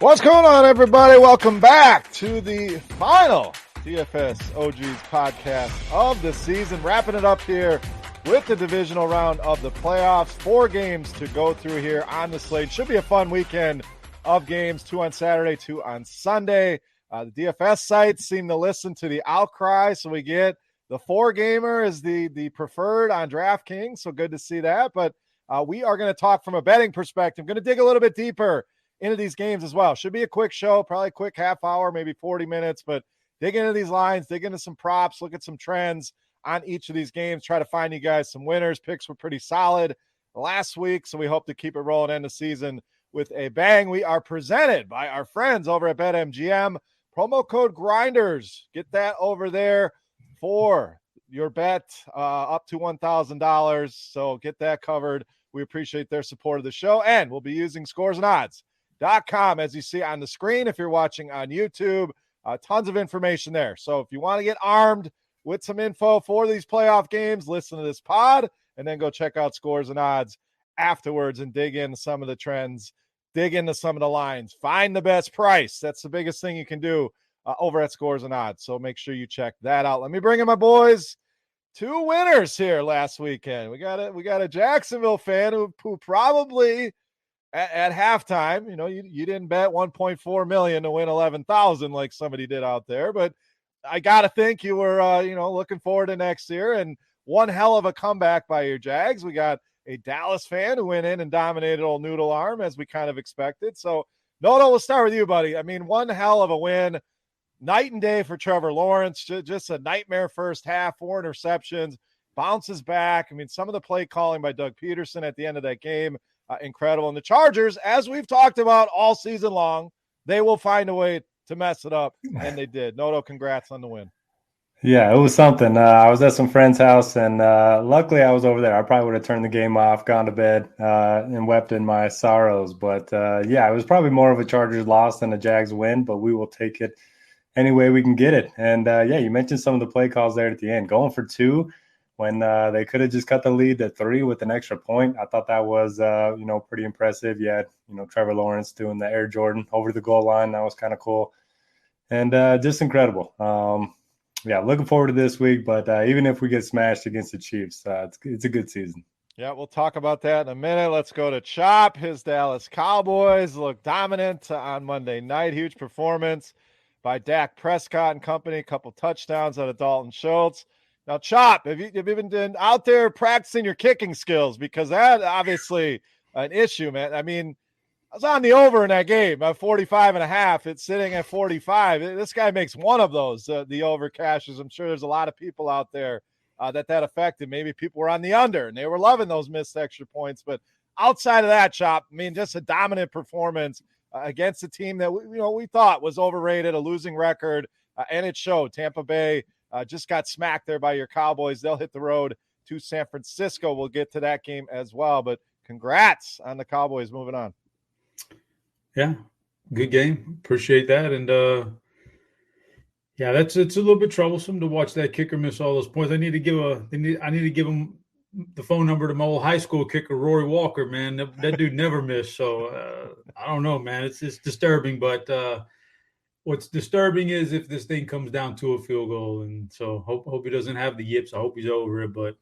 What's going on, everybody? Welcome back to the final DFS OGs podcast of the season. Wrapping it up here with the divisional round of the playoffs. 4 games to go through here on the slate. Should be a fun weekend of games. 2 on Saturday, 2 on Sunday. The DFS sites seem to listen to the outcry, so we get the 4-gamer is the preferred on DraftKings, so good to see that. But we are going to talk from a betting perspective. Going to dig a little bit deeper into these games as well. Should be a quick show, probably a quick half hour, maybe 40 minutes, but dig into these lines, dig into some props, look at some trends on each of these games, try to find you guys some winners. Picks were pretty solid last week, so we hope to keep it rolling end of season with a bang. We are presented by our friends over at BetMGM. Promo code Grinders. Get that over there for your bet up to $1,000. So get that covered. We appreciate their support of the show, and we'll be using scoresandodds.com as you see on the screen if you're watching on YouTube. Tons of information there. So if you want to get armed with some info for these playoff games, listen to this pod and then go check out Scores and Odds afterwards and dig into some of the trends, dig into some of the lines, find the best price. That's the biggest thing you can do over at Scores and Odds. So make sure you check that out. Let me bring in my boys. 2 winners here last weekend. We got a Jacksonville fan who probably at halftime, you didn't bet 1.4 million to win 11,000 like somebody did out there, but I got to think you were, looking forward to next year, and one hell of a comeback by your Jags. We got a Dallas fan who went in and dominated old Noodle Arm as we kind of expected. So Noto, we'll start with you, buddy. I mean, one hell of a win. Night and day for Trevor Lawrence, just a nightmare first half, 4 interceptions, bounces back. I mean, some of the play calling by Doug Peterson at the end of that game, incredible. And the Chargers, as we've talked about all season long, they will find a way to mess it up, and they did. Noto, congrats on the win. Yeah, it was something. I was at some friend's house, and luckily I was over there. I probably would have turned the game off, gone to bed, and wept in my sorrows. But, it was probably more of a Chargers loss than a Jags win, but we will take it any way we can get it. And, you mentioned some of the play calls there at the end. Going for 2 when they could have just cut the lead to 3 with an extra point. I thought that was, pretty impressive. You had, Trevor Lawrence doing the Air Jordan over the goal line. That was kind of cool. And just incredible. Looking forward to this week. But even if we get smashed against the Chiefs, it's a good season. Yeah, we'll talk about that in a minute. Let's go to Chop. His Dallas Cowboys look dominant on Monday night. Huge performance by Dak Prescott and company. A couple touchdowns out of Dalton Schultz. Now, Chop, have you been out there practicing your kicking skills? Because that obviously an issue, man. I mean, I was on the over in that game at 45.5. It's sitting at 45. This guy makes one of those, the over cashes. I'm sure there's a lot of people out there that affected. Maybe people were on the under, and they were loving those missed extra points. But outside of that, Chop, I mean, just a dominant performance against a team that we thought was overrated, a losing record, and it showed. Tampa Bay just got smacked there by your Cowboys. They'll hit the road to San Francisco. We'll get to that game as well. But congrats on the Cowboys moving on. Yeah, good game. Appreciate that. And it's a little bit troublesome to watch that kicker miss all those points. I need to give him the phone number to my old high school kicker, Rory Walker, man. That dude never missed. So I don't know, man. It's disturbing. But what's disturbing is if this thing comes down to a field goal. And so hope he doesn't have the yips. I hope he's over it. But,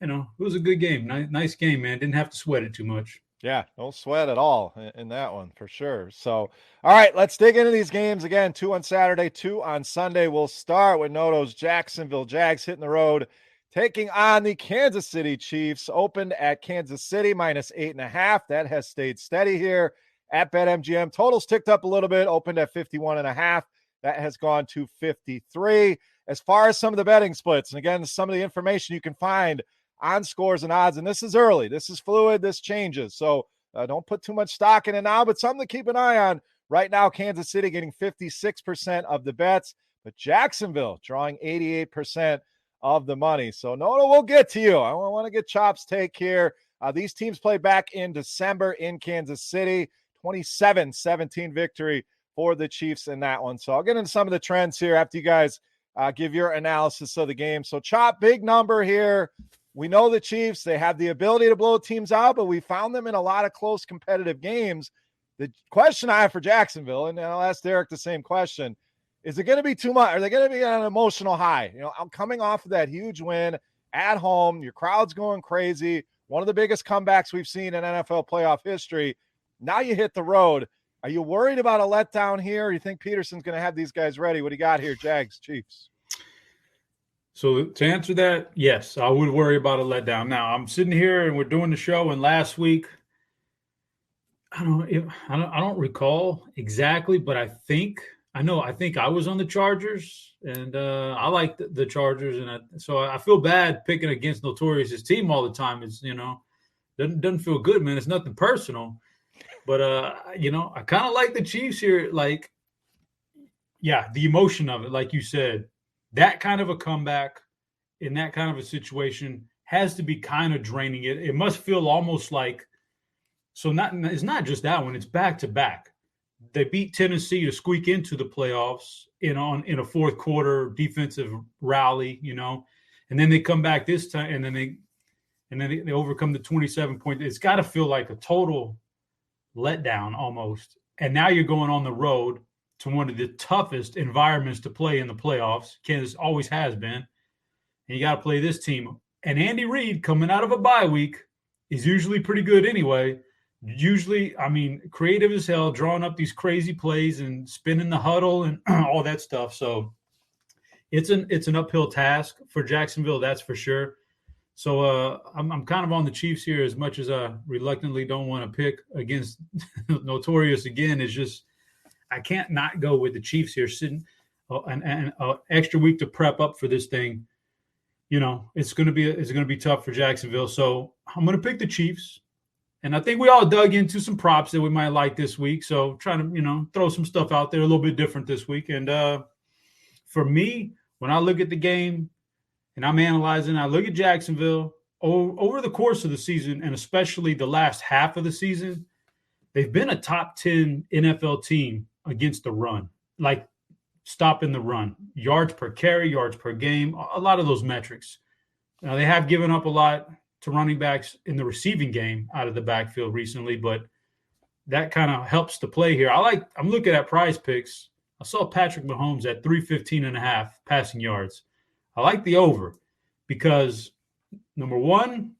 it was a good game. Nice game, man. Didn't have to sweat it too much. Yeah, no sweat at all in that one for sure. So, all right, let's dig into these games again. 2 on Saturday, 2 on Sunday. We'll start with Noto's Jacksonville Jags hitting the road, taking on the Kansas City Chiefs. Opened at Kansas City minus 8.5. That has stayed steady here at BetMGM. Totals ticked up a little bit, opened at 51.5. That has gone to 53. As far as some of the betting splits, and again, some of the information you can find on Scores and Odds, and this is early. This is fluid. This changes. So don't put too much stock in it now, but something to keep an eye on. Right now, Kansas City getting 56% of the bets, but Jacksonville drawing 88% of the money. So, Noto, we'll get to you. I want to get Chop's take here. These teams play back in December in Kansas City. 27-17 victory for the Chiefs in that one. So I'll get into some of the trends here after you guys give your analysis of the game. So, Chop, big number here. We know the Chiefs, they have the ability to blow teams out, but we found them in a lot of close competitive games. The question I have for Jacksonville, and I'll ask Derek the same question, is it going to be too much? Are they going to be on an emotional high? I'm coming off of that huge win at home. Your crowd's going crazy. One of the biggest comebacks we've seen in NFL playoff history. Now you hit the road. Are you worried about a letdown here? Or you think Peterson's going to have these guys ready? What do you got here, Jags, Chiefs? So to answer that, yes, I would worry about a letdown. Now I'm sitting here and we're doing the show, and last week, I don't recall exactly, but I think I was on the Chargers, and I like the Chargers, and so I feel bad picking against Notorious's team all the time. It's doesn't feel good, man. It's nothing personal, but I kind of like the Chiefs here. Like, yeah, the emotion of it, like you said, that kind of a comeback in that kind of a situation has to be kind of draining. It must feel almost like. So it's not just that one, it's back to back. They beat Tennessee to squeak into the playoffs in a fourth quarter defensive rally, and then they come back this time, and then they overcome the 27 point. It's got to feel like a total letdown almost. And now you're going on the road to one of the toughest environments to play in the playoffs. Kansas always has been. And you got to play this team. And Andy Reid, coming out of a bye week, is usually pretty good anyway. Usually, creative as hell, drawing up these crazy plays and spinning the huddle and all that stuff. So it's an uphill task for Jacksonville, that's for sure. So I'm kind of on the Chiefs here, as much as I reluctantly don't want to pick against Notorious again. It's just I can't not go with the Chiefs here, sitting an extra week to prep up for this thing. It's going to be tough for Jacksonville. So I'm going to pick the Chiefs. And I think we all dug into some props that we might like this week. So trying to, throw some stuff out there a little bit different this week. And for me, when I look at the game and I'm analyzing, I look at Jacksonville over the course of the season, and especially the last half of the season, they've been a top 10 NFL team against the run, like stopping the run, yards per carry, yards per game, a lot of those metrics. Now, they have given up a lot to running backs in the receiving game out of the backfield recently, but that kind of helps to play here. I'm looking at Prize Picks. I saw Patrick Mahomes at 315.5 passing yards. I like the over because, number one,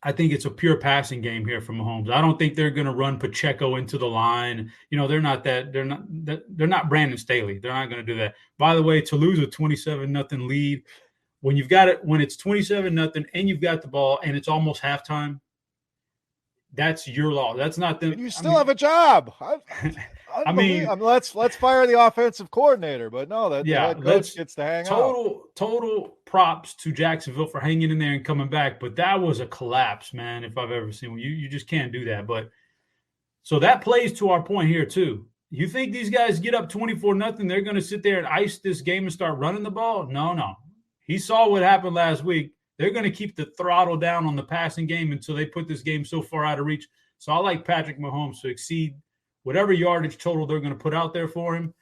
I think it's a pure passing game here for Mahomes. I don't think they're going to run Pacheco into the line. They're not Brandon Staley. They're not going to do that. By the way, to lose a 27-0 lead, when you've got it, when it's 27-0 and you've got the ball and it's almost halftime, that's your law. That's not them. You still have a job. Let's fire the offensive coordinator, but no, the head coach gets to hang out. Total props to Jacksonville for hanging in there and coming back, but that was a collapse, man. If I've ever seen one, you just can't do that. But so that plays to our point here too. You think these guys get up 24-0, they're going to sit there and ice this game and start running the ball? No. He saw what happened last week. They're going to keep the throttle down on the passing game until they put this game so far out of reach. So I like Patrick Mahomes to exceed whatever yardage total they're going to put out there for him.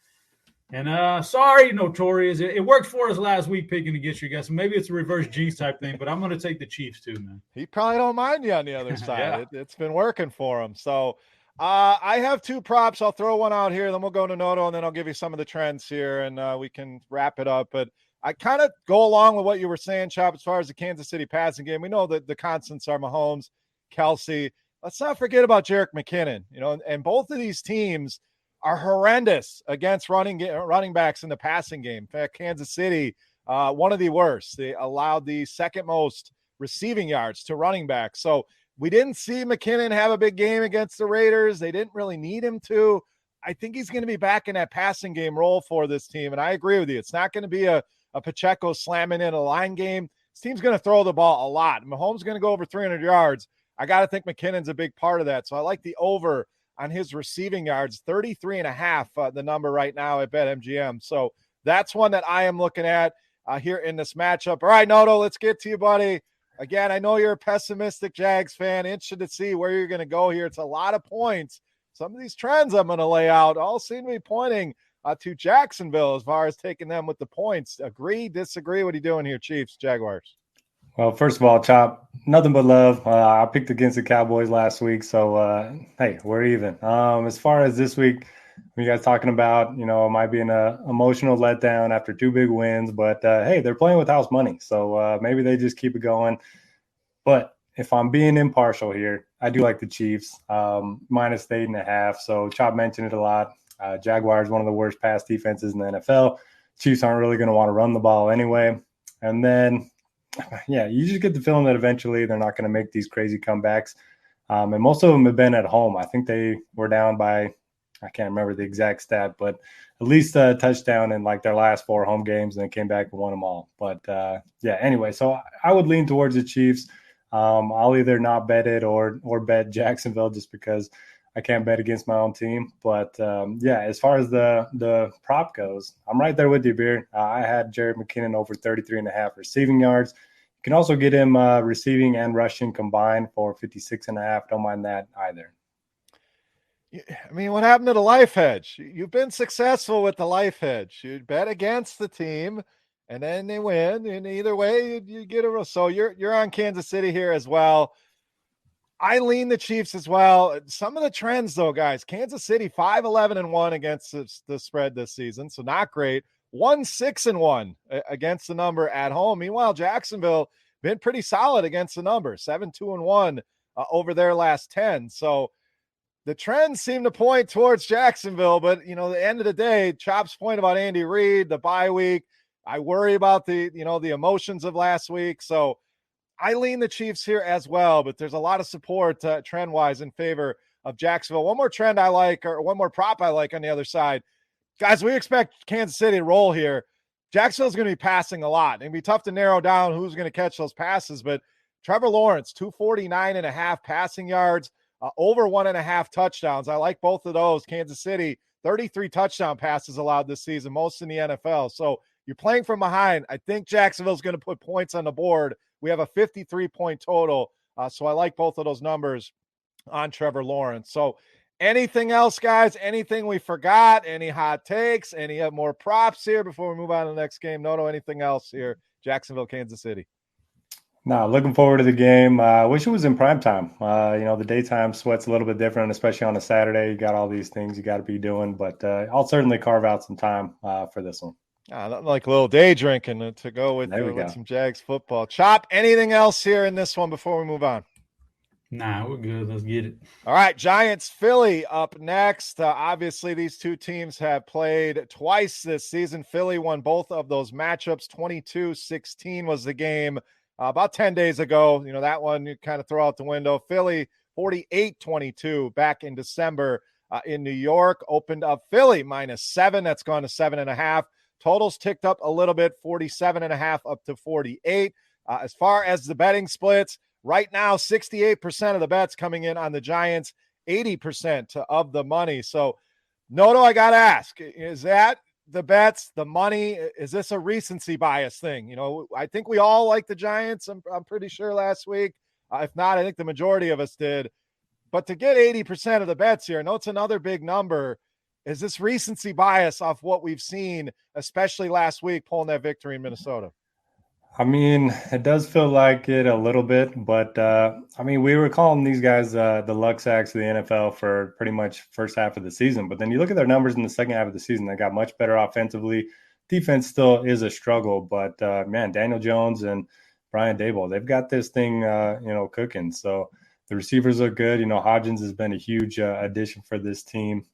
And sorry, Notorious. It worked for us last week picking against you guys. So maybe it's a reverse G's type thing, but I'm going to take the Chiefs too, man. He probably don't mind you on the other side. Yeah. It's been working for him. So I have two props. I'll throw one out here, then we'll go to Noto, and then I'll give you some of the trends here, and we can wrap it up. But I kind of go along with what you were saying, Chop, as far as the Kansas City passing game. We know that the constants are Mahomes, Kelsey. Let's not forget about Jerick McKinnon, and both of these teams are horrendous against running backs in the passing game. In fact, Kansas City, one of the worst. They allowed the second most receiving yards to running backs. So we didn't see McKinnon have a big game against the Raiders. They didn't really need him to. I think he's going to be back in that passing game role for this team, and I agree with you. It's not going to be a Pacheco slamming in a line game. This team's going to throw the ball a lot. Mahomes is going to go over 300 yards. I got to think McKinnon's a big part of that. So I like the over on his receiving yards, 33.5, the number right now at BetMGM. So that's one that I am looking at here in this matchup. All right, Noto, let's get to you, buddy. Again, I know you're a pessimistic Jags fan. Interested to see where you're going to go here. It's a lot of points. Some of these trends I'm going to lay out all seem to be pointing to Jacksonville as far as taking them with the points. Agree, disagree? What are you doing here, Chiefs, Jaguars? Well, first of all, Chop, nothing but love. I picked against the Cowboys last week, so hey, we're even. As far as this week, you guys talking about, it might be an emotional letdown after two big wins, but hey, they're playing with house money, so maybe they just keep it going. But if I'm being impartial here, I do like the Chiefs, minus the 8.5. So Chop mentioned it a lot. Jaguars, one of the worst pass defenses in the NFL. Chiefs aren't really going to want to run the ball anyway. And then, yeah, you just get the feeling that eventually they're not going to make these crazy comebacks. And most of them have been at home. I think they were down by, I can't remember the exact stat, but at least a touchdown in like their last 4 home games, and they came back and won them all. But yeah, anyway, so I would lean towards the Chiefs. I'll either not bet it or bet Jacksonville just because I can't bet against my own team. But yeah, as far as the prop goes, I'm right there with you, Beard. I had Jared McKinnon over 33.5 receiving yards. You can also get him receiving and rushing combined for 56.5. Don't mind that either. I mean, what happened to the life hedge? You've been successful with the life hedge. You bet against the team, and then they win. And either way, you get a. So you're on Kansas City here as well. I lean the Chiefs as well. Some of the trends, though, guys. Kansas City 5-11-1 against the spread this season, so not great. 1-6-1 against the number at home. Meanwhile, Jacksonville been pretty solid against the number, 7-2-1 over their last 10. So the trends seem to point towards Jacksonville, but at the end of the day, Chop's point about Andy Reid, the bye week, I worry about the emotions of last week. So I lean the Chiefs here as well, but there's a lot of support trend-wise in favor of Jacksonville. One more trend I like, or one more prop I like on the other side. Guys, we expect Kansas City to roll here. Jacksonville's going to be passing a lot. It'll be tough to narrow down who's going to catch those passes, but Trevor Lawrence, 249.5 passing yards, over 1.5 touchdowns. I like both of those. Kansas City, 33 touchdown passes allowed this season, most in the NFL. So you're playing from behind. I think Jacksonville's going to put points on the board. We have a 53-point total. So I like both of those numbers on Trevor Lawrence. So anything else, guys? Anything we forgot? Any hot takes? Any more props here before we move on to the next game? No, anything else here? Jacksonville, Kansas City. No, looking forward to the game. I wish it was in prime time. The daytime sweat's a little bit different, especially on a Saturday. You got all these things you got to be doing, but I'll certainly carve out some time for this one. Nothing like a little day drinking to go with some Jags football. Chop, anything else here in this one before we move on? Nah, we're good. Let's get it. All right, Giants, Philly up next. Obviously, these two teams have played twice this season. Philly won both of those matchups. 22-16 was the game about 10 days ago. That one you kind of throw out the window. Philly, 48-22 back in December in New York. Opened up Philly -7. That's gone to 7.5. Totals ticked up a little bit, 47.5 up to 48. As far as the betting splits, right now, 68% of the bets coming in on the Giants, 80% of the money. So, Noto, I got to ask, is that the bets, the money, is this a recency bias thing? I think we all like the Giants, I'm pretty sure last week. If not, I think the majority of us did. But to get 80% of the bets here, I know it's another big number. Is this recency bias off what we've seen, especially last week, pulling that victory in Minnesota? I mean, it does feel like it a little bit, but we were calling these guys the luck sacks of the NFL for pretty much first half of the season. But then you look at their numbers in the second half of the season, they got much better offensively. Defense still is a struggle, but man, Daniel Jones and Brian Daboll, they've got this thing, cooking. So the receivers look good. Hodgins has been a huge addition for this team.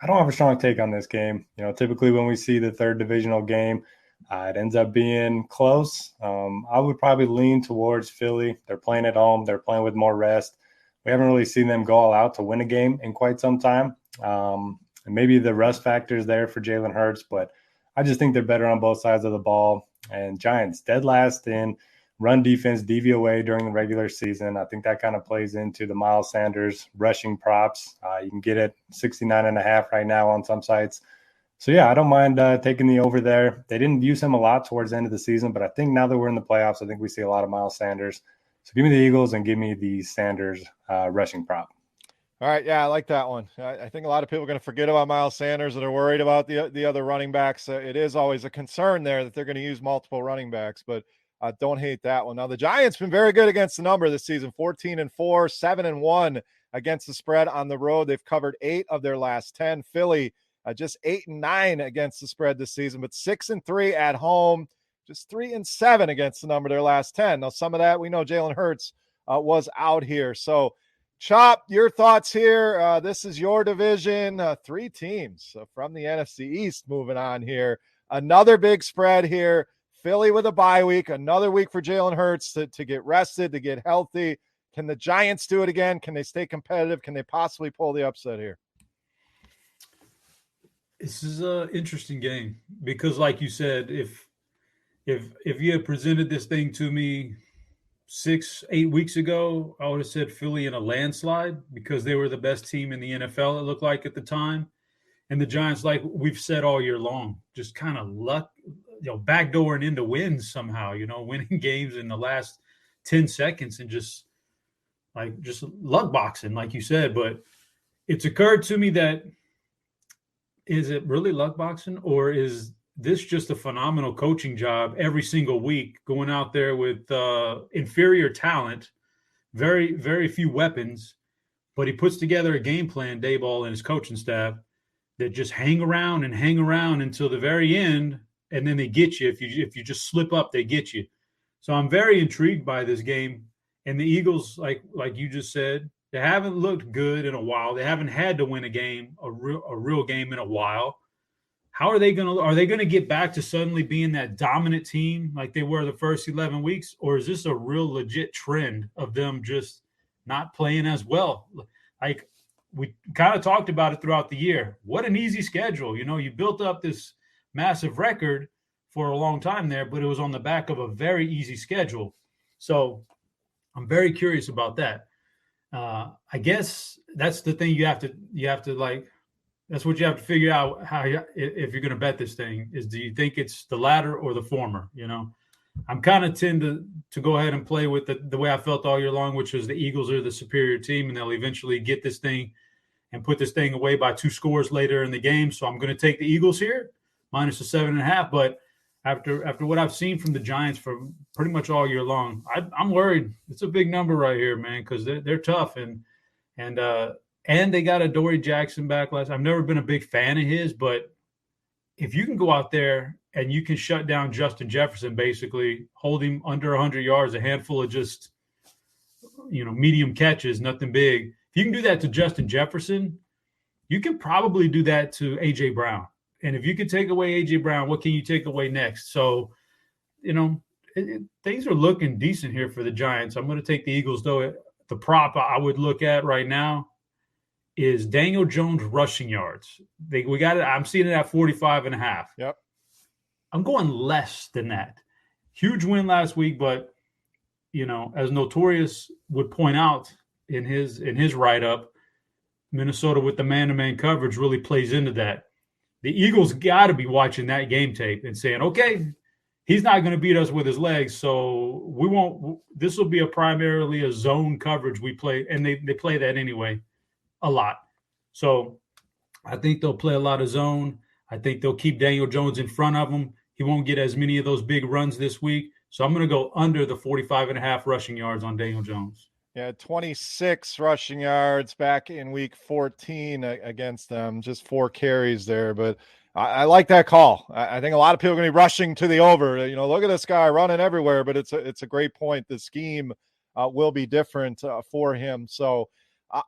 I don't have a strong take on this game. Typically when we see the third divisional game, it ends up being close. I would probably lean towards Philly. They're playing at home. They're playing with more rest. We haven't really seen them go all out to win a game in quite some time. And maybe the rest factor is there for Jalen Hurts, but I just think they're better on both sides of the ball. And Giants dead last in run defense, DVOA during the regular season. I think that kind of plays into the Miles Sanders rushing props. You can get it 69.5 right now on some sites. So, yeah, I don't mind taking the over there. They didn't use him a lot towards the end of the season, but I think now that we're in the playoffs, I think we see a lot of Miles Sanders. So give me the Eagles and give me the Sanders rushing prop. All right, yeah, I like that one. I think a lot of people are going to forget about Miles Sanders and are worried about the other running backs. It is always a concern there that they're going to use multiple running backs, but Don't hate that one. Now, the Giants been very good against the number this season, 14-4, 7-1 against the spread on the road. They've covered 8 of their last 10. Philly, just 8-9 against the spread this season, but 6-3 at home, just 3-7 against the number their last 10. Now, some of that, we know Jalen Hurts was out here. So, Chop, your thoughts here. This is your division. 3 teams from the NFC East moving on here. Another big spread here. Philly with a bye week, another week for Jalen Hurts to get rested, to get healthy. Can the Giants do it again? Can they stay competitive? Can they possibly pull the upset here? This is an interesting game because, like you said, if you had presented this thing to me 6-8 weeks ago, I would have said Philly in a landslide because they were the best team in the NFL, it looked like at the time. And the Giants, like we've said all year long, just kind of luck, backdooring into wins somehow, winning games in the last 10 seconds and just luck boxing, like you said. But it's occurred to me that, is it really luck boxing, or is this just a phenomenal coaching job every single week, going out there with inferior talent, very, very few weapons, but he puts together a game plan, Dayball and his coaching staff, that just hang around until the very end, and then they get you. If you just slip up, they get you. So I'm very intrigued by this game. And the Eagles, like you just said, they haven't looked good in a while. They haven't had to win a game, a real game in a while. How are they going to get back to suddenly being that dominant team like they were the first 11 weeks? Or is this a real legit trend of them just not playing as well? Like we kind of talked about it throughout the year. What an easy schedule. You built up this massive record for a long time there, but it was on the back of a very easy schedule. So I'm very curious about that. I guess that's the thing you have to like, that's what you have to figure out if you're going to bet this thing is, do you think it's the latter or the former? I'm kind of tend to go ahead and play with the way I felt all year long, which is the Eagles are the superior team and they'll eventually get this thing and put this thing away by 2 scores later in the game. So I'm going to take the Eagles here, minus the 7.5. But after what I've seen from the Giants for pretty much all year long, I'm worried. It's a big number right here, man, because they're tough and they got a Dory Jackson back last. I've never been a big fan of his, but if you can go out there and you can shut down Justin Jefferson, basically hold him under 100 yards, a handful of just medium catches, nothing big. If you can do that to Justin Jefferson, you can probably do that to A.J. Brown. And if you can take away A.J. Brown, what can you take away next? So, things are looking decent here for the Giants. I'm going to take the Eagles, though. The prop I would look at right now is Daniel Jones rushing yards. We got it. I'm seeing it at 45.5. Yep. I'm going less than that. Huge win last week, but, as Notorious would point out in his write-up, Minnesota with the man-to-man coverage really plays into that. The Eagles got to be watching that game tape and saying, okay, he's not going to beat us with his legs, so we won't. This will be primarily a zone coverage we play, and they play that anyway a lot. So I think they'll play a lot of zone. I think they'll keep Daniel Jones in front of him. He won't get as many of those big runs this week. So I'm going to go under the 45.5 rushing yards on Daniel Jones. Yeah, 26 rushing yards back in week 14 against them, just 4 carries there. But I like that call. I think a lot of people are going to be rushing to the over. Look at this guy running everywhere, but it's a great point. The scheme will be different for him. So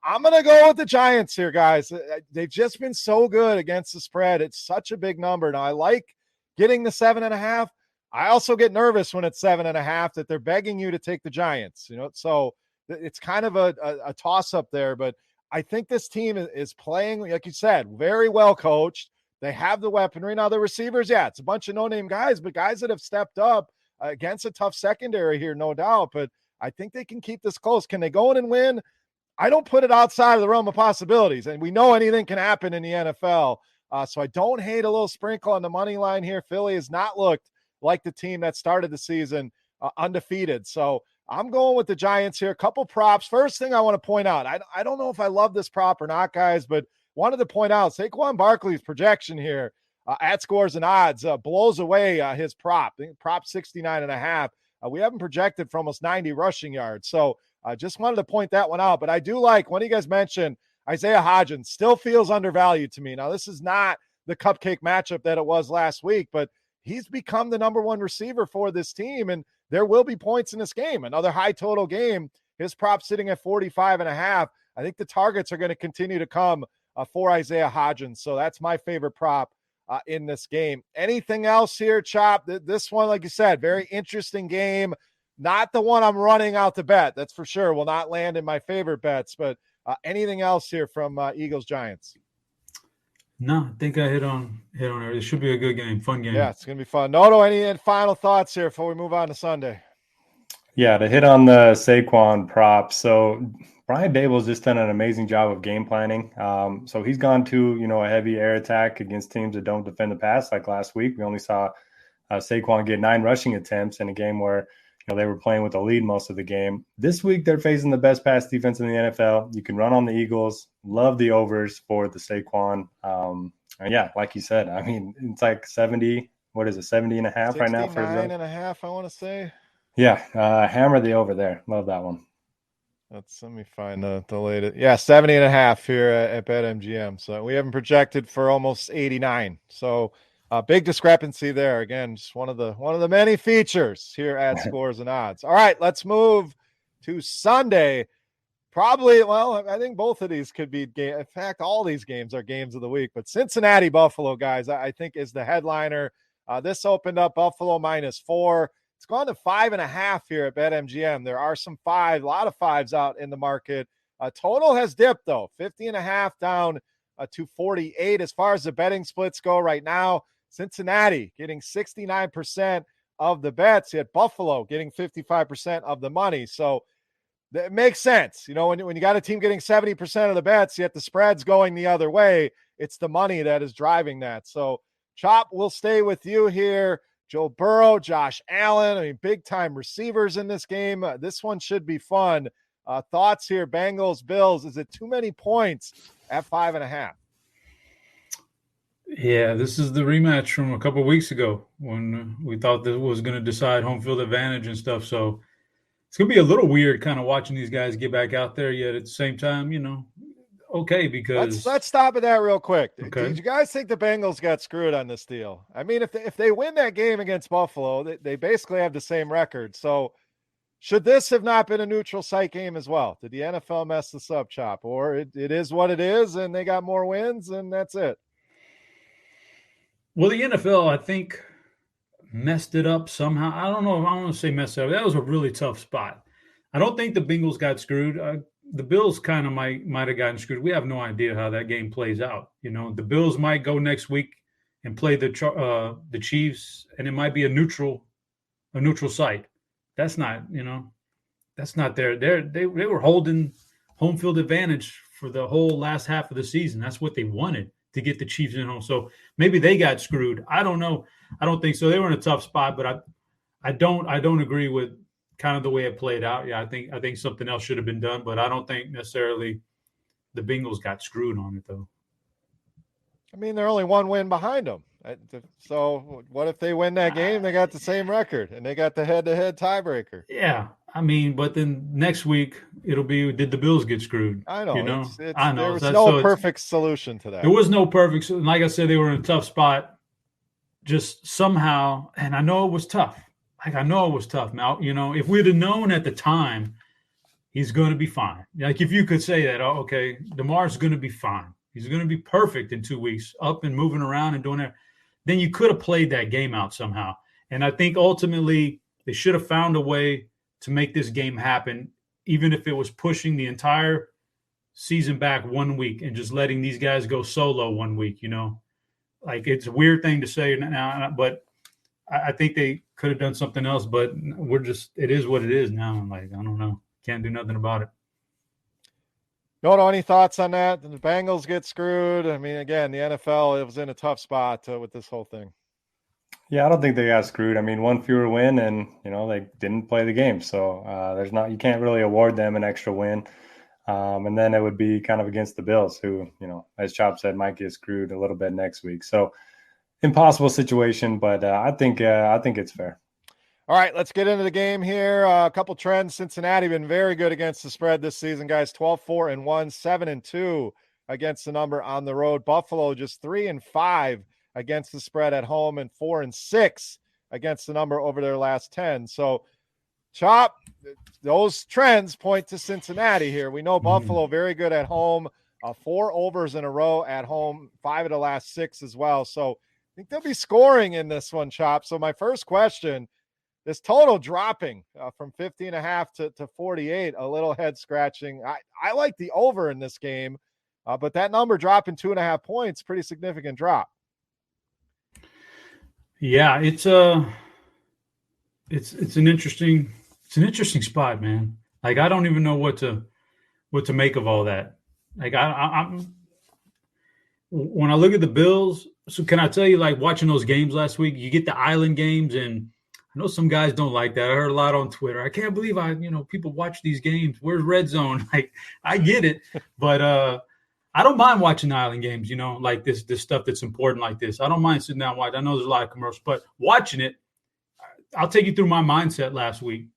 I'm going to go with the Giants here, guys. They've just been so good against the spread. It's such a big number. Now, I like getting the 7.5. I also get nervous when it's 7.5 that they're begging you to take the Giants. So it's kind of a toss-up there, but I think this team is playing, like you said, very well coached. They have the weaponry. Now, the receivers, it's a bunch of no-name guys, but guys that have stepped up against a tough secondary here, no doubt. But I think they can keep this close. Can they go in and win? I don't put it outside of the realm of possibilities, and we know anything can happen in the NFL. So I don't hate a little sprinkle on the money line here. Philly has not looked like the team that started the season undefeated. So I'm going with the Giants here. A couple props. First thing I want to point out, I don't know if I love this prop or not, guys, but wanted to point out Saquon Barkley's projection here at Scores and Odds blows away his prop. Prop 69.5. We haven't projected for almost 90 rushing yards. So just wanted to point that one out. But I do like, when you guys mentioned Isaiah Hodgins, still feels undervalued to me. Now, this is not the cupcake matchup that it was last week, but he's become the number one receiver for this team, and there will be points in this game. Another high total game. His prop sitting at 45.5. I think the targets are going to continue to come for Isaiah Hodgins. So that's my favorite prop in this game. Anything else here, Chop? This one, like you said, very interesting game. Not the one I'm running out to bet. That's for sure. Will not land in my favorite bets, but anything else here from Eagles Giants? No, I think I hit on it. It should be a good game, fun game. Yeah, it's going to be fun. Noto, any final thoughts here before we move on to Sunday? Yeah, to hit on the Saquon prop. So Brian Dable's just done an amazing job of game planning. So he's gone to, a heavy air attack against teams that don't defend the pass. Like last week, we only saw Saquon get 9 rushing attempts in a game where, they were playing with a lead most of the game. This week, they're facing the best pass defense in the NFL. You can run on the Eagles. Love the overs for the Saquon. And yeah, like you said, I mean, it's like 70. What is it, 70.5 right now? 69.5, I want to say. Yeah, hammer the over there. Love that one. Let me find the latest. Yeah, 70.5 here at BetMGM. So we haven't projected for almost 89. So big discrepancy there. Again, just one of the many features here at Scores and Odds. All right, let's move to Sunday. Probably, I think both of these could be game. In fact, all these games are games of the week. But Cincinnati Buffalo, guys, I think is the headliner. This opened up Buffalo -4. It's gone to 5.5 here at BetMGM. There are a lot of fives out in the market. Total has dipped though, 50.5 down to 48. As far as the betting splits go right now, Cincinnati getting 69% of the bets, yet Buffalo getting 55% of the money. So it makes sense. When you got a team getting 70% of the bets, yet the spread's going the other way, it's the money that is driving that. So Chop, we'll stay with you here. Joe Burrow, Josh Allen, big-time receivers in this game. This one should be fun. Thoughts here, Bengals, Bills. Is it too many points at 5.5? Yeah, this is the rematch from a couple of weeks ago when we thought that was going to decide home field advantage and stuff. So it's going to be a little weird kind of watching these guys get back out there, yet at the same time, okay, because let's stop at that real quick. Okay. Did you guys think the Bengals got screwed on this deal? I mean, if they win that game against Buffalo, they basically have the same record. So should this have not been a neutral site game as well? Did the NFL mess this up, Chop? Or it is what it is, and they got more wins, and that's it? Well, the NFL, I think, messed it up somehow. I don't know. I don't want to say messed it up. That was a really tough spot. I don't think the Bengals got screwed. The Bills kind of might have gotten screwed. We have no idea how that game plays out. The Bills might go next week and play the Chiefs, and it might be a neutral site. That's not, that's not there. They were holding home field advantage for the whole last half of the season. That's what they wanted, to get the Chiefs in home. So maybe they got screwed. I don't know. I don't think so. They were in a tough spot, but I don't agree with kind of the way it played out. Yeah, I think something else should have been done, but I don't think necessarily the Bengals got screwed on it though. I mean, they're only one win behind them. So what if they win that game? They got the same record, and they got the head-to-head tiebreaker. Yeah, I mean, but then next week it'll be, did the Bills get screwed? I know. I know. There was no perfect solution to that. There was no perfect. Like I said, they were in a tough spot. Just somehow, and I know it was tough. Now, if we'd have known at the time he's going to be fine. Like if you could say that, oh, okay, DeMar's going to be fine. He's going to be perfect in 2 weeks, up and moving around and doing that. Then you could have played that game out somehow. And I think ultimately they should have found a way to make this game happen, even if it was pushing the entire season back 1 week and just letting these guys go solo 1 week, Like it's a weird thing to say now, but I think they could have done something else, but it is what it is now. I'm like, I don't know. Can't do nothing about it. No, any thoughts on that? The Bengals get screwed. I mean, again, the NFL, it was in a tough spot with this whole thing. Yeah, I don't think they got screwed. I mean, one fewer win, and they didn't play the game, so you can't really award them an extra win. And then it would be kind of against the Bills, who as Chop said, might get screwed a little bit next week. So impossible situation, but I think it's fair. All right, let's get into the game here. A couple trends. Cincinnati been very good against the spread this season, guys. 12-4-1, 7-2 against the number on the road. Buffalo just 3-5 against the spread at home and 4-6 against the number over their last 10. So, Chop, those trends point to Cincinnati here. We know Buffalo very good at home, 4 overs in a row at home, 5 of the last 6 as well. So I think they'll be scoring in this one, Chop. So my first question, this total dropping from 50.5 to 48, a little head scratching. I like the over in this game, but that number dropping 2.5 points, pretty significant drop. Yeah, it's an interesting spot, man. Like, I don't even know what to make of all that. Like, I'm when I look at the Bills. So can I tell you, like, watching those games last week, you get the island games, and I know some guys don't like that. I heard a lot on Twitter. I can't believe people watch these games. Where's Red Zone? Like, I get it, but I don't mind watching the island games. Like this stuff that's important like this. I don't mind sitting down and watching. I know there's a lot of commercials, but watching it, I'll take you through my mindset last week.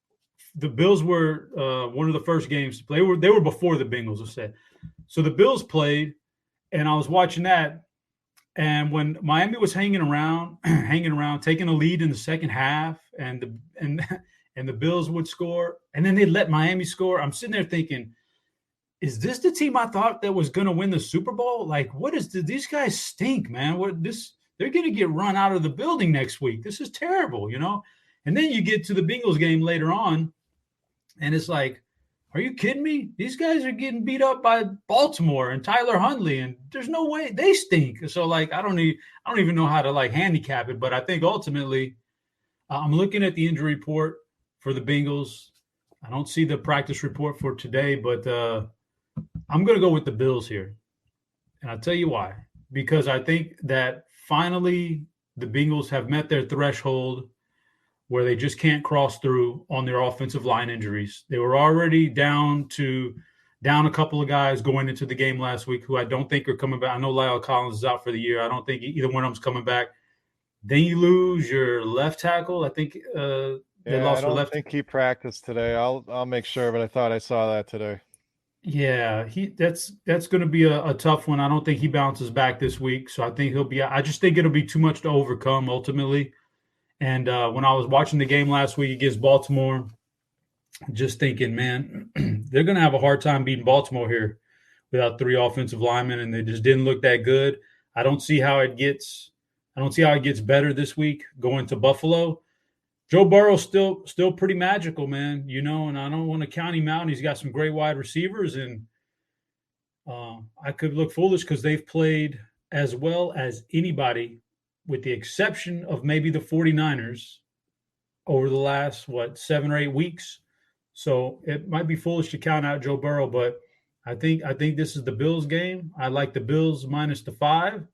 The Bills were one of the first games to play. They were before the Bengals, I said. So the Bills played, and I was watching that. And when Miami was hanging around, taking a lead in the second half, and the Bills would score, and then they let Miami score, I'm sitting there thinking, is this the team I thought that was going to win the Super Bowl? Like, these guys stink, man. They're going to get run out of the building next week. This is terrible, And then you get to the Bengals game later on, and it's like, are you kidding me? These guys are getting beat up by Baltimore and Tyler Huntley, and there's no way they stink. So, like, I don't even know how to, like, handicap it. But I think ultimately, I'm looking at the injury report for the Bengals. I don't see the practice report for today, but I'm going to go with the Bills here, and I'll tell you why. Because I think that finally the Bengals have met their threshold where they just can't cross through on their offensive line injuries. They were already down a couple of guys going into the game last week who I don't think are coming back. I know Lyle Collins is out for the year. I don't think either one of them's coming back. Then you lose your left tackle. I think they lost their left. I think he practiced today. I'll make sure, but I thought I saw that today. Yeah, that's going to be a tough one. I don't think he bounces back this week, so I think he'll be. I just think it'll be too much to overcome ultimately. And when I was watching the game last week against Baltimore, just thinking, man, they're going to have a hard time beating Baltimore here without 3 offensive linemen, and they just didn't look that good. I don't see how it gets better this week going to Buffalo. Joe Burrow's still pretty magical, man, and I don't want to count him out. And he's got some great wide receivers, and I could look foolish because they've played as well as anybody, with the exception of maybe the 49ers, over the last, 7 or 8 weeks. So it might be foolish to count out Joe Burrow, but I think this is the Bills game. I like the Bills minus the 5.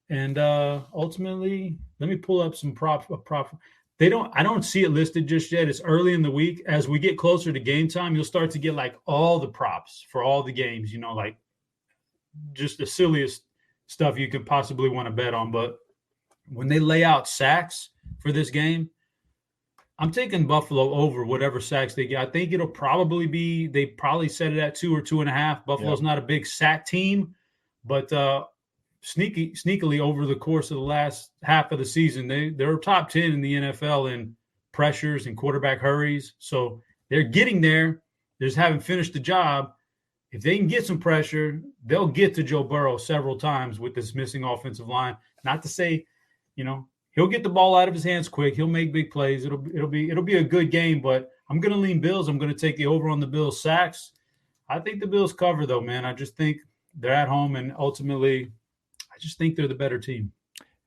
And ultimately, let me pull up some prop. I don't see it listed just yet. It's early in the week. As we get closer to game time, you'll start to get like all the props for all the games, like just the silliest stuff you could possibly want to bet on. But when they lay out sacks for this game, I'm taking Buffalo over whatever sacks they get. I think it'll probably be, they probably set it at 2 or 2.5. Buffalo's not a big sack team, but sneakily over the course of the last half of the season, they're top 10 in the NFL in pressures and quarterback hurries. So they're getting there. They just haven't finished the job. If they can get some pressure, they'll get to Joe Burrow several times with this missing offensive line. Not to say, he'll get the ball out of his hands quick. He'll make big plays. It'll be a good game, but I'm going to lean Bills. I'm going to take the over on the Bills sacks. I think the Bills cover, though, man. I just think they're at home, and ultimately, I just think they're the better team.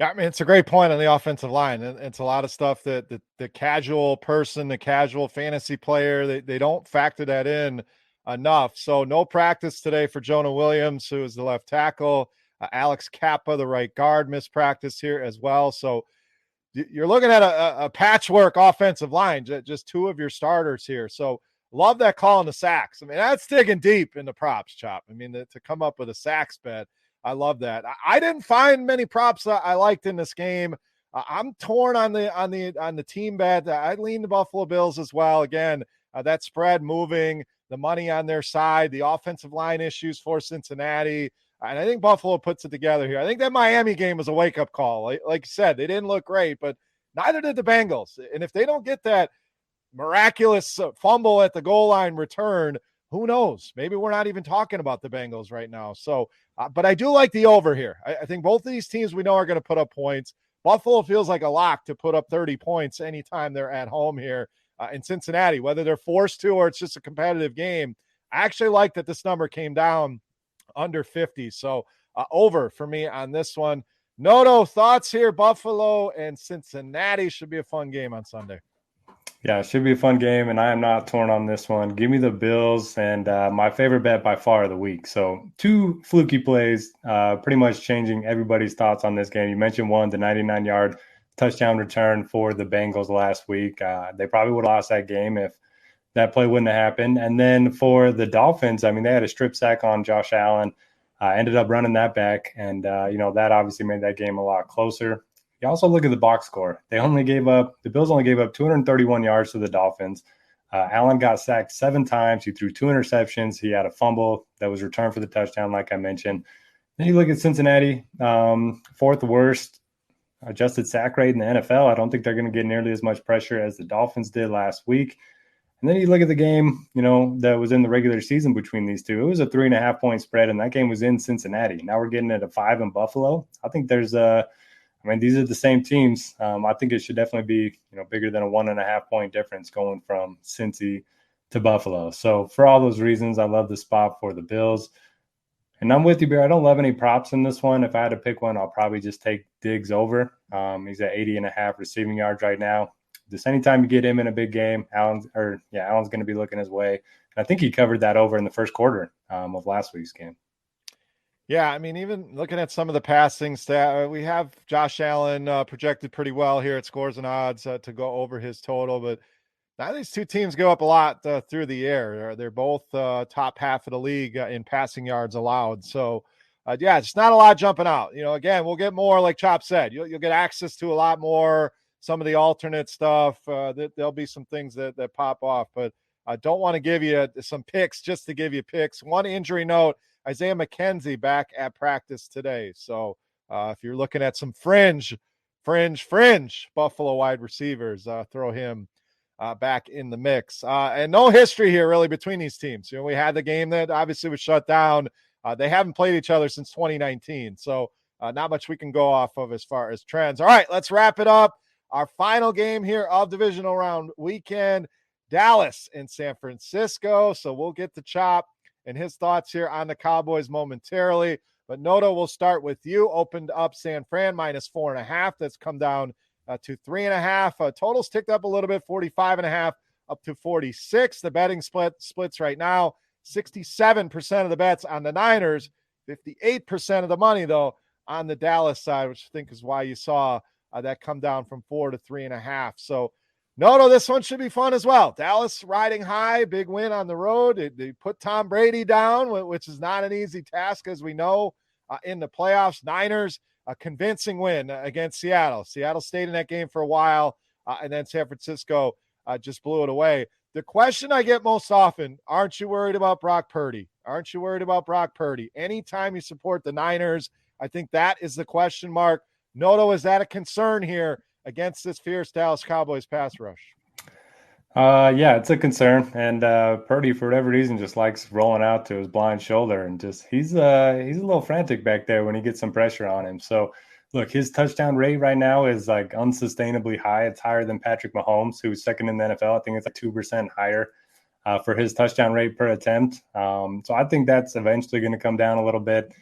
Yeah, I mean, it's a great point on the offensive line. And it's a lot of stuff that the casual person, the casual fantasy player, they don't factor that in enough. So no practice today for Jonah Williams, who is the left tackle. Alex Kappa, the right guard, missed practice here as well. So you're looking at a patchwork offensive line, just 2 of your starters here. So love that call on the sacks. I mean, that's digging deep in the props, Chop. I mean, to come up with a sacks bet, I love that. I didn't find many props I liked in this game. I'm torn on the team bet. I lean the Buffalo Bills as well. Again, that spread moving, the money on their side, the offensive line issues for Cincinnati. And I think Buffalo puts it together here. I think that Miami game was a wake-up call. Like you said, they didn't look great, but neither did the Bengals. And if they don't get that miraculous fumble at the goal line return, who knows? Maybe we're not even talking about the Bengals right now. So, but I do like the over here. I think both of these teams we know are going to put up points. Buffalo feels like a lock to put up 30 points anytime they're at home here in Cincinnati, whether they're forced to or it's just a competitive game. I actually like that this number came down under 50. So over for me on this one. Noto, thoughts here? Buffalo and Cincinnati should be a fun game on Sunday. Yeah, it should be a fun game, and I am not torn on this one. Give me the Bills, and my favorite bet by far of the week. So 2 fluky plays, pretty much changing everybody's thoughts on this game. You mentioned one, the 99-yard touchdown return for the Bengals last week. They probably would have lost that game if that play wouldn't have happened. And then for the Dolphins, I mean, they had a strip sack on Josh Allen, ended up running that back, and that obviously made that game a lot closer. You also look at the box score. The Bills only gave up 231 yards to the Dolphins. Allen got sacked 7 times. He threw 2 interceptions. He had a fumble that was returned for the touchdown, like I mentioned. Then you look at Cincinnati, 4th worst adjusted sack rate in the NFL. I don't think they're going to get nearly as much pressure as the Dolphins did last week. And then you look at the game, that was in the regular season between these two. It was a 3.5-point spread, and that game was in Cincinnati. Now we're getting at a 5 in Buffalo. I think these are the same teams. I think it should definitely be, bigger than a 1.5-point difference going from Cincy to Buffalo. So for all those reasons, I love the spot for the Bills. And I'm with you, Bear. I don't love any props in this one. If I had to pick one, I'll probably just take Diggs over. He's at 80.5 receiving yards right now. Just anytime you get him in a big game, Allen's going to be looking his way. And I think he covered that over in the first quarter of last week's game. Yeah, I mean, even looking at some of the passing stat, we have Josh Allen projected pretty well here at Scores and Odds to go over his total, but now these two teams go up a lot through the air. They're both top half of the league in passing yards allowed. So, it's not a lot jumping out. Again, we'll get more, like Chop said. You'll get access to a lot more, some of the alternate stuff. There'll be some things that pop off, but I don't want to give you some picks just to give you picks. One injury note, Isaiah McKenzie back at practice today. So if you're looking at some fringe Buffalo wide receivers, throw him back in the mix. And no history here really between these teams. We had the game that obviously was shut down. They haven't played each other since 2019. So not much we can go off of as far as trends. All right, let's wrap it up. Our final game here of divisional round weekend, Dallas and San Francisco. So we'll get to Chop and his thoughts here on the Cowboys momentarily. But Noto, we'll start with you. Opened up San Fran -4.5. That's come down to 3.5. Totals ticked up a little bit, 45.5 up to 46. The betting splits right now, 67% of the bets on the Niners, 58% of the money, though, on the Dallas side, which I think is why you saw that come down from 4 to 3.5. So, no, this one should be fun as well. Dallas riding high, big win on the road. They put Tom Brady down, which is not an easy task, as we know, in the playoffs. Niners, a convincing win against Seattle. Seattle stayed in that game for a while, and then San Francisco just blew it away. The question I get most often, aren't you worried about Brock Purdy? Aren't you worried about Brock Purdy? Anytime you support the Niners, I think that is the question mark. Noto, is that a concern here against this fierce Dallas Cowboys pass rush? Yeah, it's a concern. And Purdy, for whatever reason, just likes rolling out to his blind shoulder. And just he's a little frantic back there when he gets some pressure on him. So, look, his touchdown rate right now is like unsustainably high. It's higher than Patrick Mahomes, who's second in the NFL. I think it's like 2% higher for his touchdown rate per attempt. So I think that's eventually going to come down a little bit.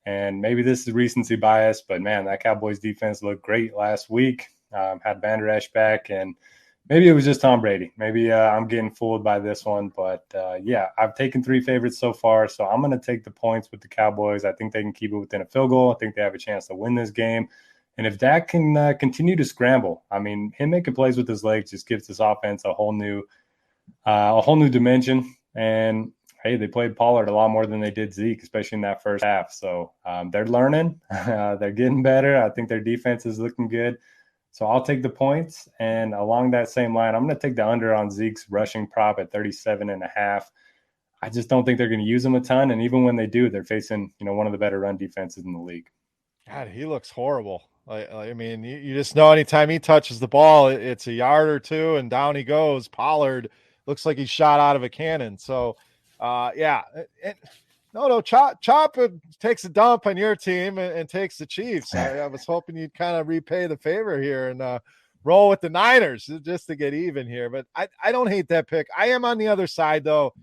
And maybe this is recency bias, but man, that Cowboys defense looked great last week. Had Van Der Esch back, and maybe it was just Tom Brady. Maybe I'm getting fooled by this one, but I've taken 3 favorites so far, so I'm going to take the points with the Cowboys. I think they can keep it within a field goal. I think they have a chance to win this game. And if Dak can continue to scramble, I mean, him making plays with his legs just gives this offense a whole new dimension. And hey, they played Pollard a lot more than they did Zeke, especially in that first half. So they're learning. They're getting better. I think their defense is looking good. So I'll take the points. And along that same line, I'm going to take the under on Zeke's rushing prop at 37.5. I just don't think they're going to use him a ton. And even when they do, they're facing, one of the better run defenses in the league. God, he looks horrible. I mean, you just know anytime he touches the ball, it's a yard or two, and down he goes. Pollard looks like he's shot out of a cannon. So, yeah. Chop takes a dump on your team and takes the Chiefs. I was hoping you'd kind of repay the favor here and roll with the Niners just to get even here. But I don't hate that pick. I am on the other side, though.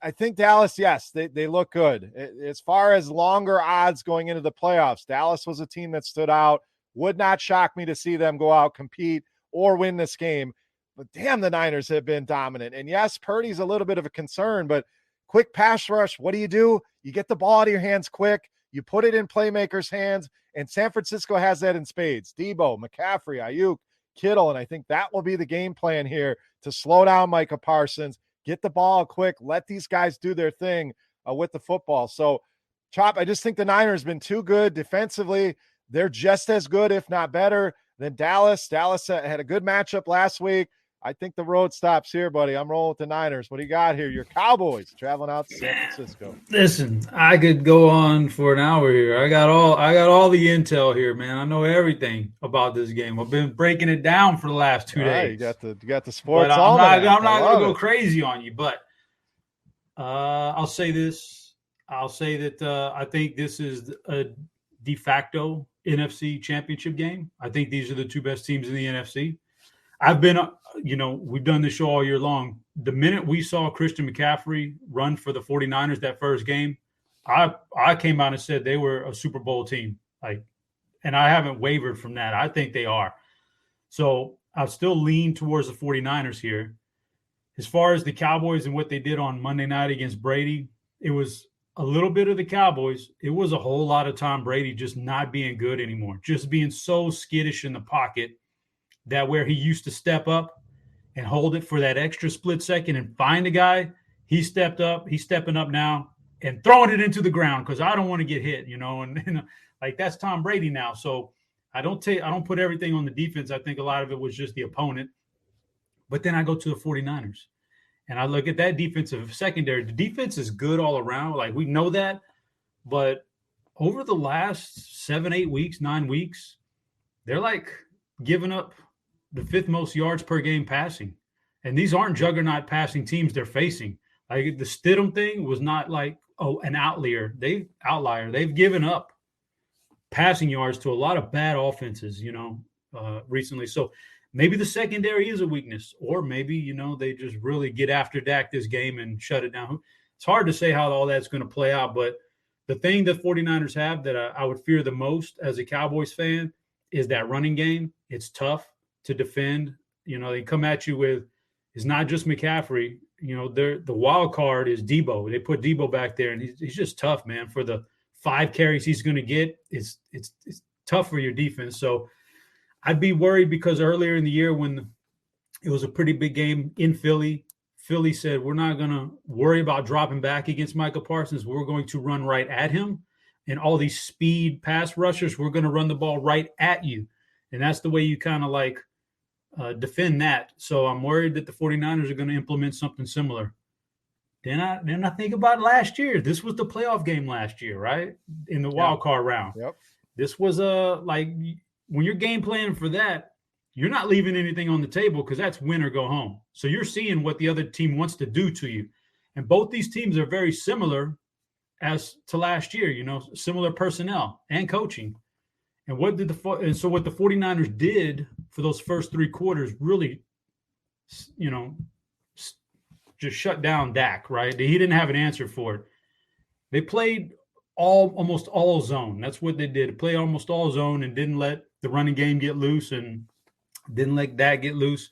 I think Dallas, yes, they look good. As far as longer odds going into the playoffs, Dallas was a team that stood out. Would not shock me to see them go out, compete, or win this game. But damn, the Niners have been dominant. And yes, Purdy's a little bit of a concern, but quick pass rush, what do? You get the ball out of your hands quick. You put it in playmakers' hands, and San Francisco has that in spades. Debo, McCaffrey, Ayuk, Kittle, and I think that will be the game plan here to slow down Micah Parsons. Get the ball quick. Let these guys do their thing with the football. So, Chop, I just think the Niners have been too good defensively. They're just as good, if not better, than Dallas. Dallas had a good matchup last week. I think the road stops here, buddy. I'm rolling with the Niners. What do you got here? Your Cowboys traveling out to San Francisco. Listen, I could go on for an hour here. I got all the intel here, man. I know everything about this game. I've been breaking it down for the last 2 days. You got the sports. But I'm not going to go crazy on you. But I'll say this. I'll say that I think this is a de facto NFC championship game. I think these are the two best teams in the NFC. I've been, we've done this show all year long. The minute we saw Christian McCaffrey run for the 49ers that first game, I came out and said they were a Super Bowl team. And I haven't wavered from that. I think they are. So I still lean towards the 49ers here. As far as the Cowboys and what they did on Monday night against Brady, it was a little bit of the Cowboys. It was a whole lot of Tom Brady just not being good anymore, just being so skittish in the pocket that where he used to step up and hold it for that extra split second and find a guy, he stepped up. He's stepping up now and throwing it into the ground because I don't want to get hit, and that's Tom Brady now. So I don't put everything on the defense. I think a lot of it was just the opponent. But then I go to the 49ers and I look at that defensive secondary. The defense is good all around. We know that. But over the last 7, 8 weeks, 9 weeks, they're giving up the 5th most yards per game passing. And these aren't juggernaut passing teams they're facing. The Stidham thing was not an outlier. They've given up passing yards to a lot of bad offenses, recently. So maybe the secondary is a weakness, or maybe, they just really get after Dak this game and shut it down. It's hard to say how all that's going to play out, but the thing that 49ers have that I would fear the most as a Cowboys fan is that running game. It's tough to defend. They come at you with, it's not just McCaffrey. The wild card is Debo. They put Debo back there, and he's just tough, man. For the 5 carries he's going to get, it's tough for your defense. So I'd be worried because earlier in the year when it was a pretty big game in Philly, Philly said, we're not going to worry about dropping back against Michael Parsons. We're going to run right at him. And all these speed pass rushers, we're going to run the ball right at you. And that's the way you kind of defend that. So I'm worried that the 49ers are going to implement something similar. Then I think about last year. This was the playoff game last year, right? In the wild card round. Yep. This was when you're game planning for that, you're not leaving anything on the table because that's win or go home. So you're seeing what the other team wants to do to you. And both these teams are very similar as to last year, similar personnel and coaching. And what the 49ers did for those first 3 quarters really, just shut down Dak, right? He didn't have an answer for it. They played almost all zone. That's what they did. Play almost all zone and didn't let the running game get loose and didn't let Dak get loose.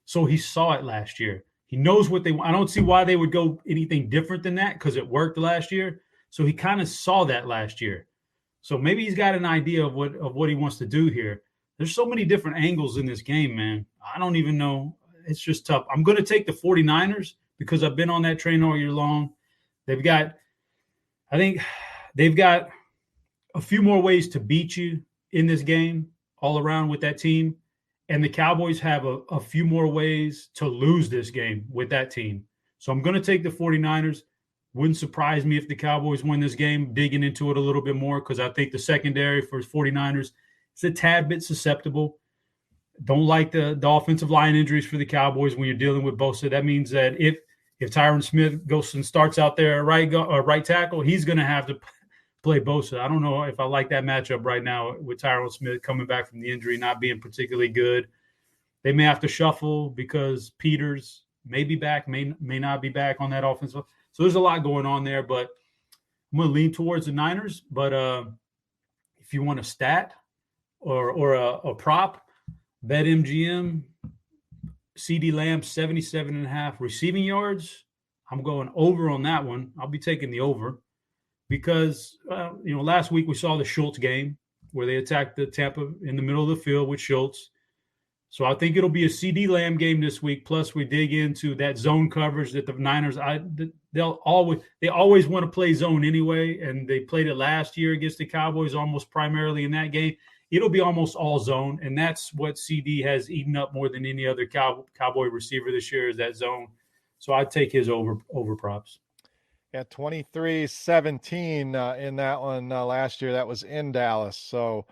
So he saw it last year. He knows what they want. I don't see why they would go anything different than that because it worked last year. So he kind of saw that last year. So maybe he's got an idea of what he wants to do here. There's so many different angles in this game, man. I don't even know. It's just tough. I'm going to take the 49ers because I've been on that train all year long. I think they've got a few more ways to beat you in this game all around with that team. And the Cowboys have a few more ways to lose this game with that team. So I'm going to take the 49ers. Wouldn't surprise me if the Cowboys win this game, digging into it a little bit more, because I think the secondary for 49ers is a tad bit susceptible. Don't like the offensive line injuries for the Cowboys when you're dealing with Bosa. That means that if Tyron Smith goes and starts out there at right tackle, he's going to have to play Bosa. I don't know if I like that matchup right now with Tyron Smith coming back from the injury, not being particularly good. They may have to shuffle because Peters may be back, may not be back on that offensive. So there's a lot going on there, but I'm going to lean towards the Niners. But if you want a stat or a prop, bet MGM, CeeDee Lamb, 77.5 receiving yards. I'm going over on that one. I'll be taking the over because, last week we saw the Schultz game where they attacked the Tampa in the middle of the field with Schultz. So I think it'll be a CeeDee Lamb game this week. Plus we dig into that zone coverage that the Niners, they always want to play zone anyway. And they played it last year against the Cowboys almost primarily in that game. It'll be almost all zone, and that's what CD has eaten up more than any other Cowboy receiver this year is that zone. So I'd take his over props. Yeah, 23-17 in that one last year. That was in Dallas. So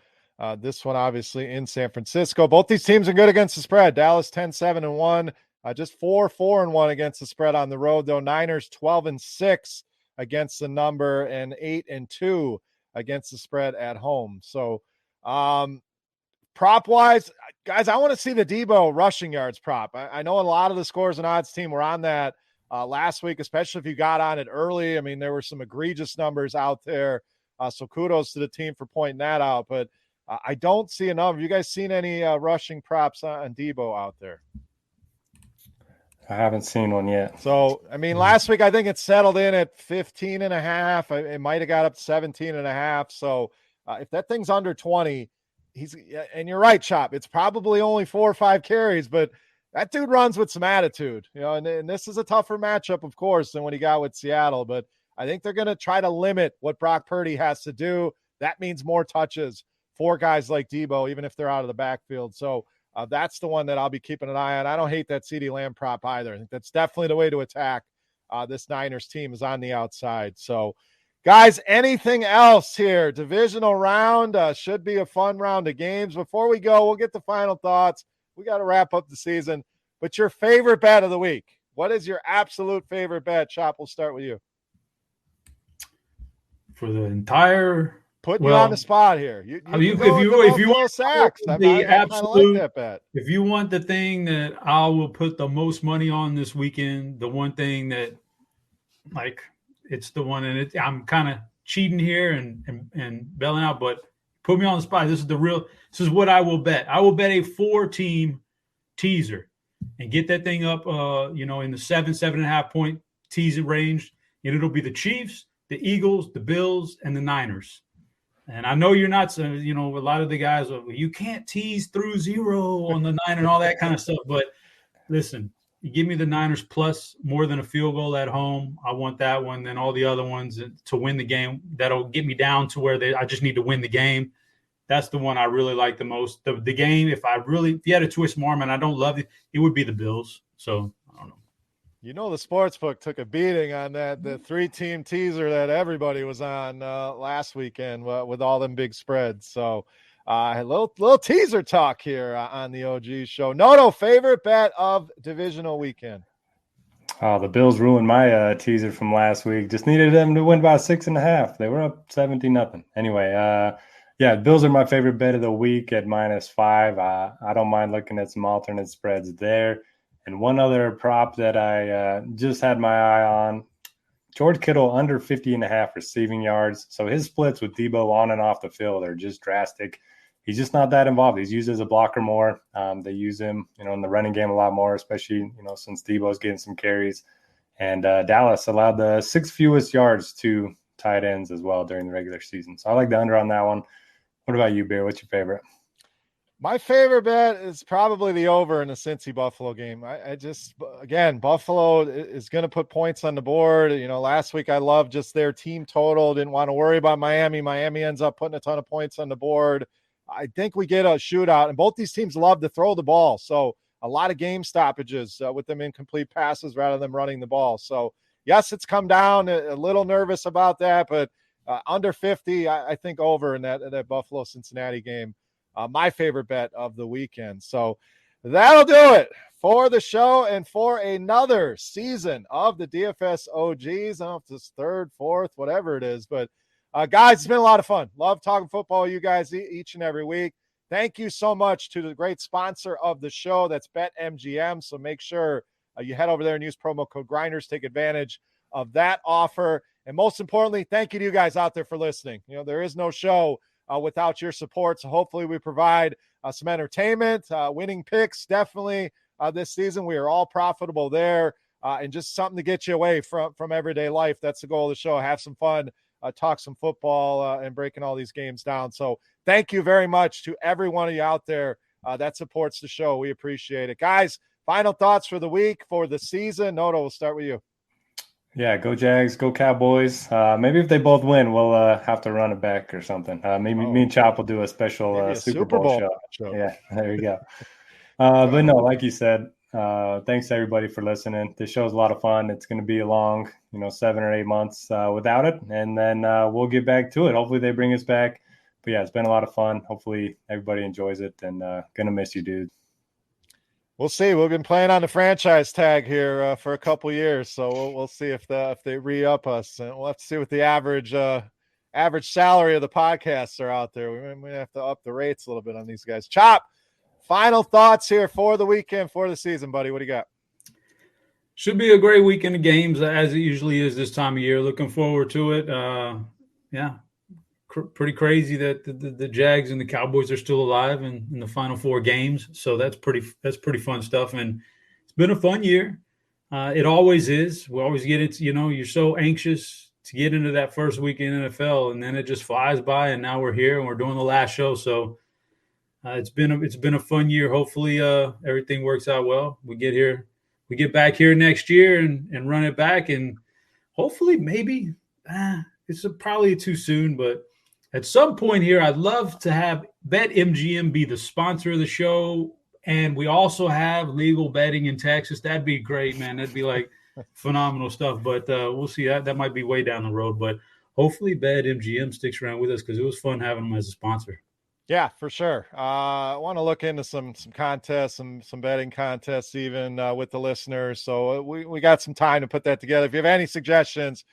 this one obviously in San Francisco. Both these teams are good against the spread. Dallas 10-7-1, just 4-4-1 against the spread on the road, though. Niners 12-6 against the number and 8-2 against the spread at home. So prop wise, guys, I want to see the Debo rushing yards prop. I know a lot of the scores and odds team were on that last week, especially if you got on it early. I mean, there were some egregious numbers out there. So kudos to the team for pointing that out, but I don't see enough. Have you guys seen any rushing props on Debo out there? I haven't seen one yet. So, I mean, last week, I think it settled in at 15.5. It might've got up to 17.5. So, if that thing's under 20, and you're right, Chop, it's probably only 4 or 5 carries, but that dude runs with some attitude, and this is a tougher matchup, of course, than what he got with Seattle, but I think they're going to try to limit what Brock Purdy has to do. That means more touches for guys like Debo, even if they're out of the backfield. So that's the one that I'll be keeping an eye on. I don't hate that CeeDee Lamb prop either. I think that's definitely the way to attack this Niners team is on the outside. So, guys, anything else here? Divisional round should be a fun round of games. Before we go, we'll get the final thoughts. We got to wrap up the season. But your favorite bet of the week? What is your absolute favorite bet? Chop, we'll start with you. For the entire putting you on the spot here. If you want sacks, the absolute like that bet. If you want the thing that I will put the most money on this weekend, the one thing that it's the one, and I'm kind of cheating here and bailing out, but put me on the spot. This is what I will bet. I will bet a 4-team teaser and get that thing up, in the 7.5 point teaser range. And it'll be the Chiefs, the Eagles, the Bills, and the Niners. And I know you're not, a lot of the guys, you can't tease through 0 on the 9 and all that kind of stuff. But listen, you give me the Niners plus more than a field goal at home. I want that one. Then all the other ones to win the game. That'll get me down to where I just need to win the game. That's the one I really like the most. The game, if you had to twist my arm and I don't love it, it would be the Bills. So I don't know. The sportsbook took a beating on the 3-team teaser that everybody was on last weekend with all them big spreads. So a little teaser talk here on the OG show. No, favorite bet of divisional weekend. Oh, the Bills ruined my teaser from last week. Just needed them to win by 6.5. They were up 17-0. Anyway, the Bills are my favorite bet of the week at -5. I don't mind looking at some alternate spreads there. And one other prop that I just had my eye on, George Kittle under 50.5 receiving yards. So his splits with Debo on and off the field are just drastic. He's just not that involved. He's used as a blocker more. They use him, in the running game a lot more, especially, since Debo's getting some carries. And Dallas allowed the 6th fewest yards to tight ends as well during the regular season. So I like the under on that one. What about you, Bear? What's your favorite? My favorite bet is probably the over in the Cincy-Buffalo game. Buffalo is going to put points on the board. Last week I loved just their team total. Didn't want to worry about Miami. Miami ends up putting a ton of points on the board. I think we get a shootout, and both these teams love to throw the ball. So a lot of game stoppages with them incomplete passes rather than running the ball. So, yes, it's come down. A little nervous about that, but under 50, I think over in that Buffalo-Cincinnati game. My favorite bet of the weekend. So that'll do it for the show and for another season of the DFS OGs. I don't know if it's third, fourth, whatever it is. But, guys, it's been a lot of fun. Love talking football with you guys each and every week. Thank you so much to the great sponsor of the show. That's BetMGM. So make sure you head over there and use promo code Grinders. Take advantage of that offer. And most importantly, thank you to you guys out there for listening. There is no show without your support. So hopefully we provide some entertainment, winning picks. Definitely this season, we are all profitable there, and just something to get you away from everyday life. That's the goal of the show. Have some fun, talk some football, and breaking all these games down. So thank you very much to every one of you out there that supports the show. We appreciate it. Guys, final thoughts for the week, for the season. Noto, we'll start with you. Yeah, go Jags, go Cowboys. Maybe if they both win, we'll have to run it back or something. Maybe me and Chop will do a special Super Bowl show. Yeah, there you go. But no, like you said, thanks to everybody for listening. This show's a lot of fun. It's going to be a long, 7 or 8 months without it, and then we'll get back to it. Hopefully they bring us back. But yeah, it's been a lot of fun. Hopefully everybody enjoys it, and gonna miss you, dude. We'll see. We've been playing on the franchise tag here for a couple years, so we'll see if they re-up us, and we'll have to see what the average salary of the podcasts are out there. We may have to up the rates a little bit on these guys. Chop, final thoughts here for the weekend, for the season, buddy. What do you got? Should be a great weekend of games, as it usually is this time of year. Looking forward to it. Pretty crazy that the Jags and the Cowboys are still alive in the final 4 games. So that's pretty fun stuff. And it's been a fun year. It always is. We always get it. You're so anxious to get into that first week in NFL, and then it just flies by. And now we're here and we're doing the last show. So it's been a fun year. Hopefully everything works out well. We get back here next year and run it back, and hopefully maybe it's probably too soon, but at some point here, I'd love to have BetMGM be the sponsor of the show, and we also have legal betting in Texas. That'd be great, man. That'd be like phenomenal stuff, but we'll see. That might be way down the road, but hopefully BetMGM sticks around with us because it was fun having them as a sponsor. Yeah, for sure. I want to look into some contests, some betting contests even with the listeners. So we got some time to put that together. If you have any suggestions,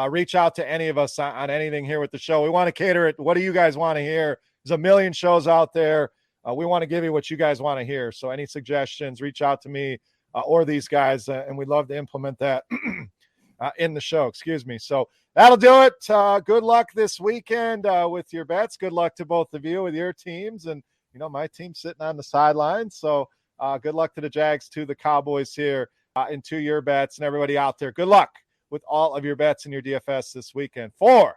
reach out to any of us on anything here with the show. We want to cater it. What do you guys want to hear? There's a million shows out there. We want to give you what you guys want to hear. So any suggestions, reach out to me or these guys, and we'd love to implement that in the show. Excuse me. So that'll do it. Good luck this weekend with your bets. Good luck to both of you with your teams. And, my team's sitting on the sidelines. So good luck to the Jags, to the Cowboys here, and to your bets, and everybody out there. Good luck with all of your bets in your DFS this weekend. For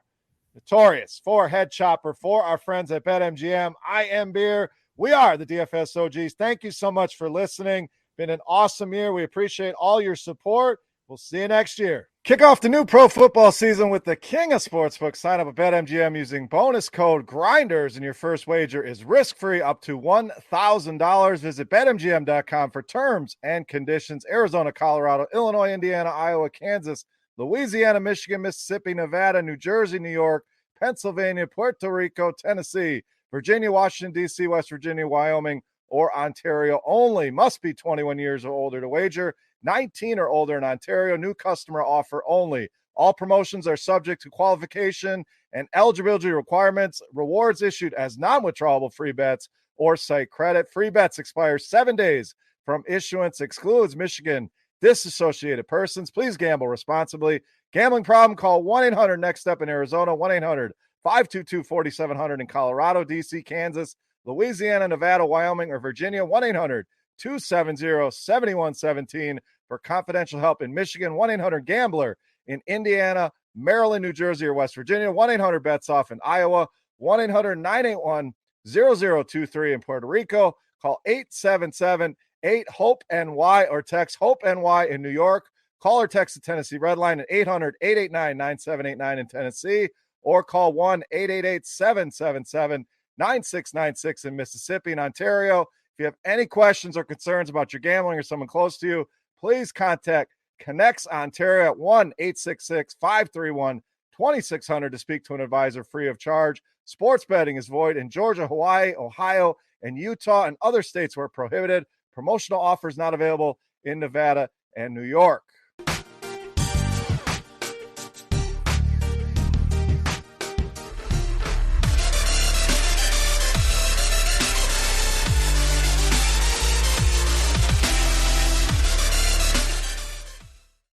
Notorious, for Head Chopper, for our friends at BetMGM, I am Beer. We are the DFS OGs. Thank you so much for listening. Been an awesome year. We appreciate all your support. We'll see you next year. Kick off the new pro football season with the king of sportsbooks. Sign up at BetMGM using bonus code GRINDERS, and your first wager is risk-free up to $1,000. Visit BetMGM.com for terms and conditions. Arizona, Colorado, Illinois, Indiana, Iowa, Kansas, Louisiana, Michigan, Mississippi, Nevada, New Jersey, New York, Pennsylvania, Puerto Rico, Tennessee, Virginia, Washington, D.C., West Virginia, Wyoming, or Ontario only. Must be 21 years or older to wager. 19 or older in Ontario. New customer offer only. All promotions are subject to qualification and eligibility requirements. Rewards issued as non-withdrawable free bets or site credit. Free bets expire 7 days from issuance. Excludes Michigan disassociated persons. Please gamble responsibly. Gambling problem? Call 1-800-NEXT-STEP in Arizona, 1-800-522-4700 in Colorado, D.C., Kansas, Louisiana, Nevada, Wyoming, or Virginia, 1-800-270-7117 for confidential help in Michigan, 1-800-GAMBLER in Indiana, Maryland, New Jersey, or West Virginia, 1-800-BETS-OFF in Iowa, 1-800-981-0023 in Puerto Rico. Call 877-8-HOPE-NY or text HOPE-NY in New York. Call or text the Tennessee Red Line at 800-889-9789 in Tennessee, or call 1-888-777 9696 in Mississippi and Ontario. If you have any questions or concerns about your gambling or someone close to you, please contact Connects Ontario at 1-866-531-2600 to speak to an advisor free of charge. Sports betting is void in Georgia, Hawaii, Ohio, and Utah, and other states where prohibited. Promotional offers not available in Nevada and New York.